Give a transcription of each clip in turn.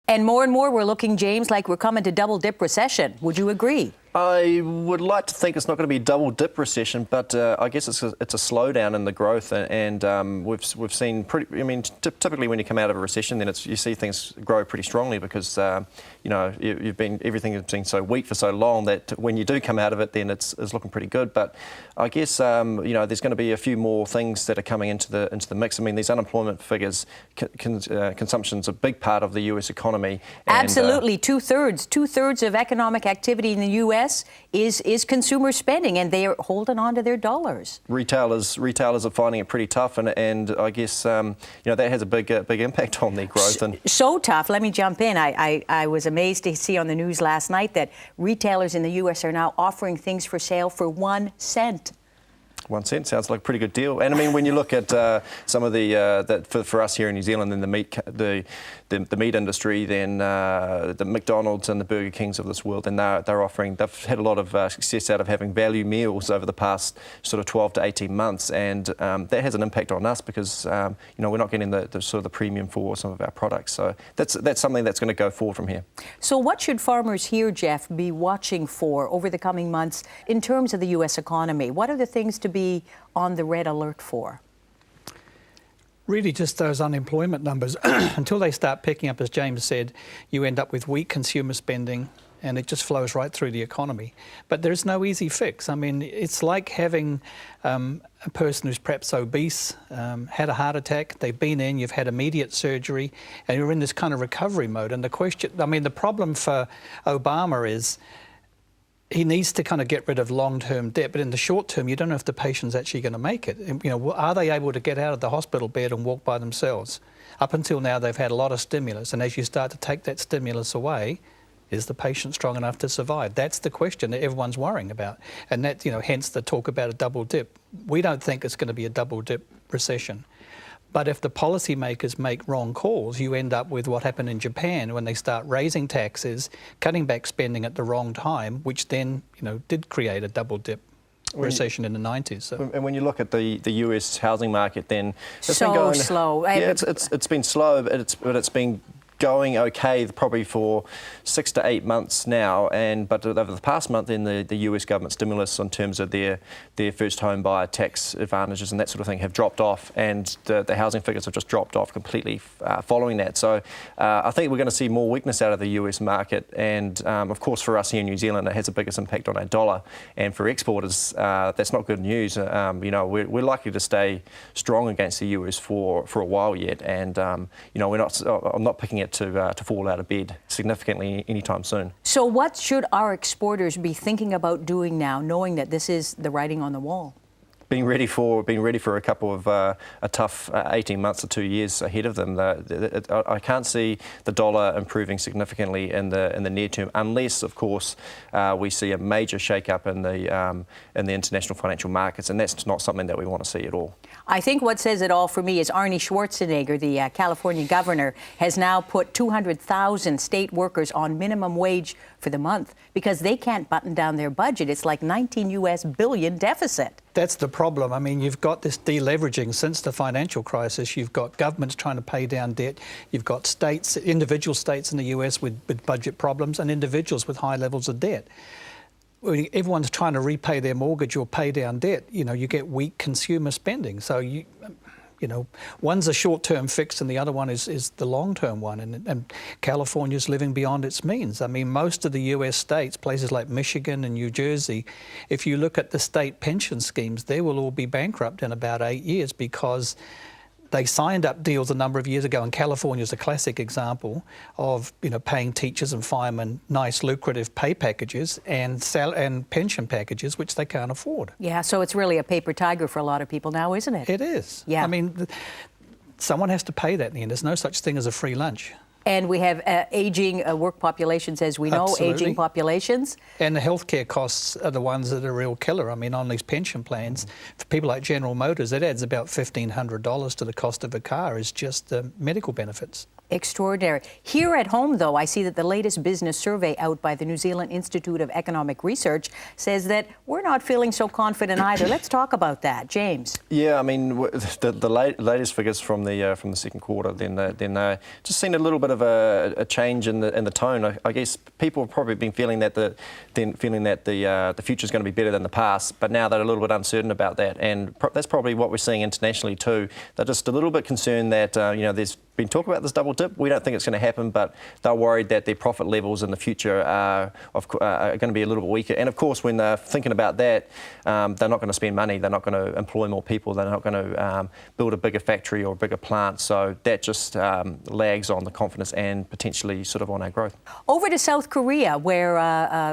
And more we're looking, James, like we're coming to double-dip recession. Would you agree? I would like to think it's not going to be a double-dip recession, but I guess it's a slowdown in the growth, and we've seen pretty. I mean, typically when you come out of a recession, then you see things grow pretty strongly because everything has been so weak for so long that when you do come out of it, then it's looking pretty good. But I guess there's going to be a few more things that are coming into the mix. I mean, these unemployment figures, consumption's a big part of the U.S. economy. Absolutely, two-thirds of economic activity in the U.S. is consumer spending, and they are holding on to their dollars. Retailers are finding it pretty tough, and I guess that has a big impact on their growth. So tough. Let me jump in. I was amazed to see on the news last night that retailers in the U.S. are now offering things for sale for 1 cent. 1 cent sounds like a pretty good deal. And I mean, when you look at some of the for us here in New Zealand, in the meat industry, then the McDonald's and the Burger Kings of this world, and they've had a lot of success out of having value meals over the past sort of 12 to 18 months, and that has an impact on us because we're not getting the sort of the premium for some of our products. So that's something that's going to go forward from here. So what should farmers here, Jeff, be watching for over the coming months in terms of the U.S. economy? What are the things to be on the red alert for? Really just those unemployment numbers. Until they start picking up, as James said, you end up with weak consumer spending and it just flows right through the economy. But there's no easy fix. I mean, it's like having a person who's perhaps obese, had a heart attack, they've been in, you've had immediate surgery, and you're in this kind of recovery mode. And the problem for Obama is he needs to kind of get rid of long-term debt, but in the short term, you don't know if the patient's actually going to make it. Are they able to get out of the hospital bed and walk by themselves? Up until now, they've had a lot of stimulus, and as you start to take that stimulus away, is the patient strong enough to survive? That's the question that everyone's worrying about, and that, hence the talk about a double dip. We don't think it's going to be a double dip recession. But if the policymakers make wrong calls, you end up with what happened in Japan when they start raising taxes, cutting back spending at the wrong time, which then, did create a double dip recession in the 90s. So. And when you look at the US housing market, then it's been going slow. Yeah, it's been slow, but it's been going okay probably for 6 to 8 months now, but over the past month, then the US government stimulus in terms of their first home buyer tax advantages and that sort of thing have dropped off, and the housing figures have just dropped off completely following that. So I think we're going to see more weakness out of the US market, and of course for us here in New Zealand, it has the biggest impact on our dollar, and for exporters, that's not good news. We're likely to stay strong against the US for a while yet, and I'm not picking it to fall out of bed significantly anytime soon. So what should our exporters be thinking about doing now, knowing that this is the writing on the wall? Being ready for a couple of a tough 18 months to 2 years ahead of them. I can't see the dollar improving significantly in the near term, unless, of course, we see a major shake-up in the international financial markets, and that's not something that we want to see at all. I think what says it all for me is Arnie Schwarzenegger, the California governor, has now put 200,000 state workers on minimum wage for the month because they can't button down their budget. It's like $19 billion deficit. That's the problem. I mean, you've got this deleveraging since the financial crisis. You've got governments trying to pay down debt. You've got states, individual states in the US with budget problems, and individuals with high levels of debt. When everyone's trying to repay their mortgage or pay down debt, you get weak consumer spending. So one's a short-term fix and the other one is the long-term one. And California's living beyond its means. I mean, most of the US states, places like Michigan and New Jersey, if you look at the state pension schemes, they will all be bankrupt in about 8 years because they signed up deals a number of years ago, and California is a classic example of paying teachers and firemen nice, lucrative pay packages and pension packages, which they can't afford. Yeah, so it's really a paper tiger for a lot of people now, isn't it? It is. Yeah. I mean, someone has to pay that in the end. There's no such thing as a free lunch. And we have aging work populations, as we know, Absolutely. aging populations. And the healthcare costs are the ones that are a real killer. I mean, on these pension plans, for people like General Motors, it adds about $1,500 to the cost of a car is just the medical benefits. Extraordinary. Here at home, though, I see that the latest business survey out by the New Zealand Institute of Economic Research says that we're not feeling so confident either. Let's talk about that. James. Yeah, I mean, the latest figures from the second quarter, then just seen a little bit of a change in the tone. I guess people have probably been feeling that the future is going to be better than the past, but now they're a little bit uncertain about that, and that's probably what we're seeing internationally too. They're just a little bit concerned that there's been talk about this double dip. We don't think it's going to happen, but they're worried that their profit levels in the future are going to be a little bit weaker. And of course, when they're thinking about that, they're not going to spend money. They're not going to employ more people. They're not going to build a bigger factory or a bigger plant. So that just lags on the confidence and potentially sort of on our growth. Over to South Korea, where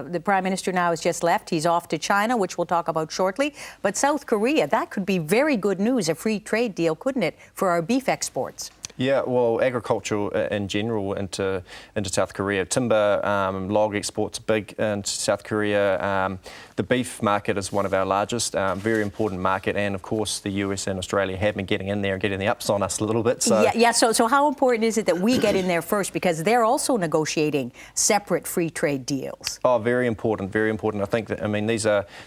the Prime Minister now has just left. He's off to China, which we'll talk about shortly. But South Korea, that could be very good news, a free trade deal, couldn't it, for our beef exports? Yeah, well, agriculture in general into South Korea. Timber, log exports big into South Korea. The beef market is one of our largest, very important market. And of course, the US and Australia have been getting in there and getting the ups on us a little bit. So. Yeah. So how important is it that we get in there first? Because they're also negotiating separate free trade deals. Oh, very important, very important. I think that,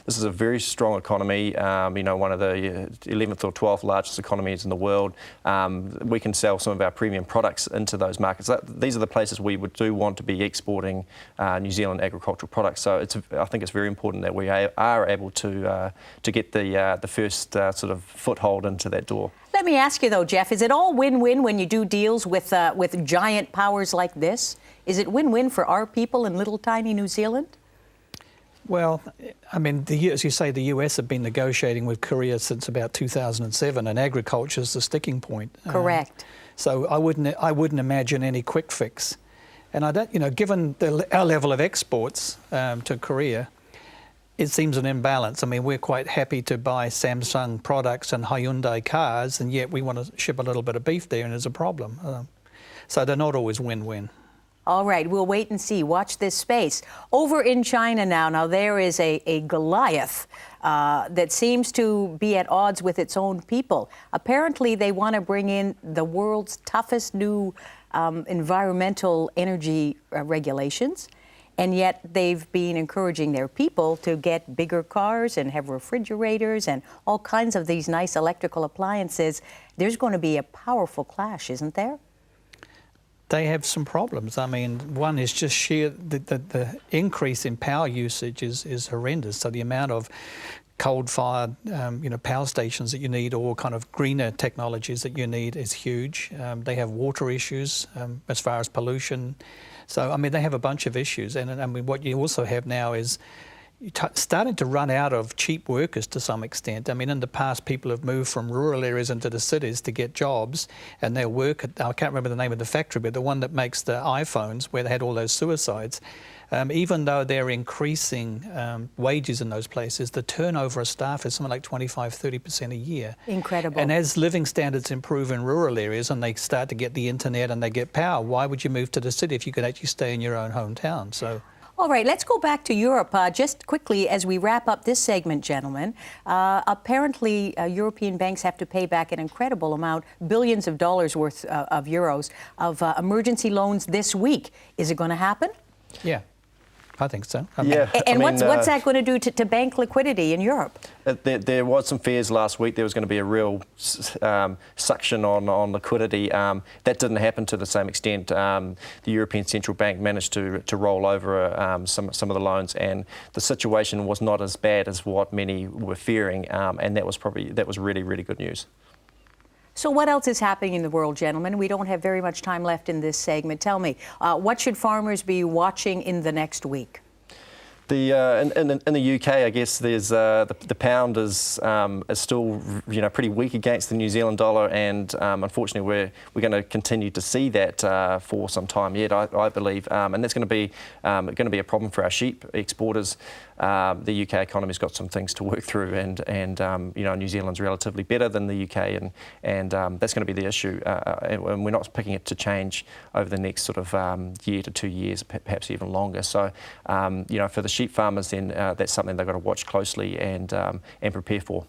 this is a very strong economy, one of the 11th or 12th largest economies in the world. We can sell some of our premium products into those markets. These are the places we do want to be exporting New Zealand agricultural products. So I think it's very important that we are able to get the first sort of foothold into that door. Let me ask you though, Jeff, is it all win-win when you do deals with giant powers like this? Is it win-win for our people in little tiny New Zealand? Well, as you say, the US have been negotiating with Korea since about 2007, and agriculture is the sticking point. Correct. So I wouldn't imagine any quick fix, and I don't. Given our level of exports to Korea, it seems an imbalance. We're quite happy to buy Samsung products and Hyundai cars, and yet we want to ship a little bit of beef there, and there's a problem. So they're not always win-win. All right, we'll wait and see. Watch this space. Over in China now. Now there is a Goliath that seems to be at odds with its own people. Apparently, they want to bring in the world's toughest new environmental energy regulations, and yet they've been encouraging their people to get bigger cars and have refrigerators and all kinds of these nice electrical appliances. There's going to be a powerful clash, isn't there? They have some problems. One is just sheer the increase in power usage is horrendous. So the amount of coal-fired power stations that you need, or kind of greener technologies that you need, is huge. They have water issues as far as pollution. So they have a bunch of issues. And what you also have now is starting to run out of cheap workers to some extent. In the past, people have moved from rural areas into the cities to get jobs, and they'll work at, I can't remember the name of the factory, but the one that makes the iPhones, where they had all those suicides. Even though they're increasing wages in those places, the turnover of staff is something like 25-30% a year. Incredible. And as living standards improve in rural areas and they start to get the internet and they get power, why would you move to the city if you could actually stay in your own hometown? So. All right, let's go back to Europe just quickly as we wrap up this segment, gentlemen. Apparently, European banks have to pay back an incredible amount, billions of dollars worth of euros, of emergency loans this week. Is it going to happen? Yeah. I think so. Yeah. And what's that going to do to bank liquidity in Europe? There was some fears last week there was going to be a real suction on liquidity. That didn't happen to the same extent. The European Central Bank managed to roll over some of the loans, and the situation was not as bad as what many were fearing, and that was really, really good news. So what else is happening in the world, gentlemen? We don't have very much time left in this segment. Tell me, what should farmers be watching in the next week? In the UK, I guess there's the pound is still pretty weak against the New Zealand dollar, and unfortunately we're going to continue to see that for some time yet, I believe, and that's going to be a problem for our sheep exporters. The UK economy's got some things to work through, and New Zealand's relatively better than the UK, and that's going to be the issue, and we're not picking it to change over the next sort of year to 2 years, perhaps even longer. So for the sheep farmers, then that's something they've got to watch closely and prepare for.